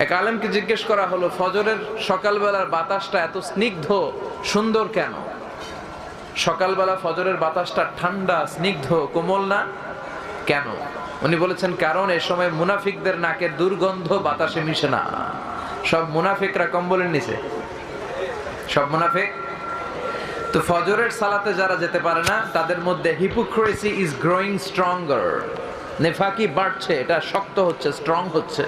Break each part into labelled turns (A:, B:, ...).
A: এক আলেমকে জিজ্ঞেস করা হলো, ফজরের সকালবেলার বাতাসটা এত স্নিগ্ধ সুন্দর কেন? সকালবেলা ফজরের বাতাসটা ঠান্ডা, স্নিগ্ধ, কোমল না কেন? উনি বলেছেন, কারণ এ সময় মুনাফিকদের নাকের দুর্গন্ধ বাতাসে মিশে না। সব মুনাফিকরা কম্বলের নিচে, সব মুনাফিক। তো ফজরের সালাতে যারা যেতে পারে না, তাদের মধ্যে হিপোক্রেসি ইজ গ্রোয়িং স্ট্রঙ্গার। নেফাকি বাড়ছে, এটা শক্ত হচ্ছে, স্ট্রং হচ্ছে।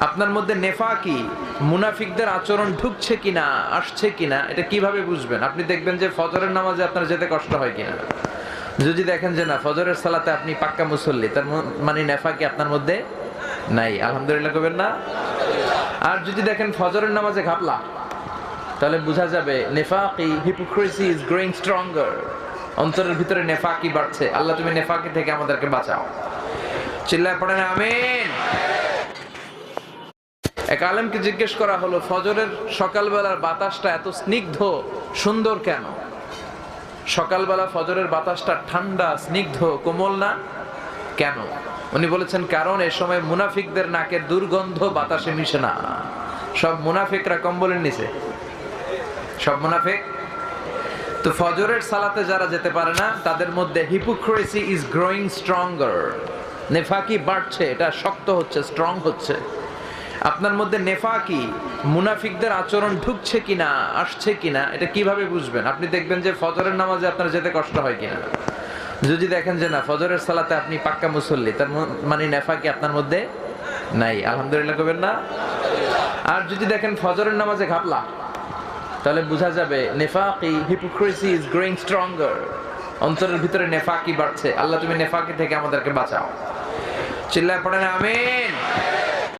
A: আপনার মধ্যে নেফাকি, মুনাফিকদের আচরণ ঢুকছে কিনা, আসছে কিনা, এটা কিভাবে বুঝবেন? আপনি দেখবেন যে ফজরের নামাজে আপনার যেতে কষ্ট হয় কিনা। যদি দেখেন যে না, ফজরের সালাতে আপনি পাক্কা মুসল্লি, তার মানে নেফাকি আপনার মধ্যে নাই, আলহামদুলিল্লাহ কবেন না? আর যদি দেখেন ফজরের নামাজে ঘাপলা, তাহলে বোঝা যাবে নেফাকি, হিপোক্রেসি ইজ গ্রোয়িং স্ট্রঙ্গার। অন্তরের ভিতরে নেফাকি বাড়ছে। আল্লাহ তুমি নেফাকি থেকে আমাদেরকে বাঁচাও। চিল্লায় পড়েন আমিন। এক আলেমকে জিজ্ঞেস করা হলো, ফজরের সকালবেলার বাতাসটা এত স্নিগ্ধ সুন্দর কেন? সকালবেলা ফজরের বাতাসটা ঠান্ডা, স্নিগ্ধ, কোমল না কেন? উনি বলেছেন, কারণ এ সময় মুনাফিকদের নাকের দুর্গন্ধ বাতাসে মিশে না। সব মুনাফিকরা কম্বলের নিচে, সব মুনাফিক। তো ফজরের সালাতে যারা যেতে পারে না, তাদের মধ্যে হিপোক্রেসি ইজ গ্রোয়িং স্ট্রঙ্গার। নেফাকি বাড়ছে, এটা শক্ত হচ্ছে, স্ট্রং হচ্ছে। আপনার মধ্যে নেফাকি, মুনাফিকদের আচরণ ঢুকছে কিনা, আসছে কিনা, এটা কিভাবে বুঝবেন? আপনি দেখবেন যে ফজরের নামাজে আপনার যেতে কষ্ট হয় কিনা। যদি দেখেন যে না, ফজরের সালাতে আপনি পাক্কা মুসল্লি, তার মানে নেফাকি আপনার মধ্যে নাই, আলহামদুলিল্লাহ কবেন না? আর যদি দেখেন ফজরের নামাজে ঘাপলা, তাহলে বোঝা যাবে নেফাকি, হিপোক্রেসি ইজ গ্রোয়িং স্ট্রঙ্গার। অন্তরের ভিতরে নেফাকি বাড়ছে। আল্লাহ তুমি নেফাকি থেকে আমাদেরকে বাঁচাও। চিল্লায় পড়েন আমিন।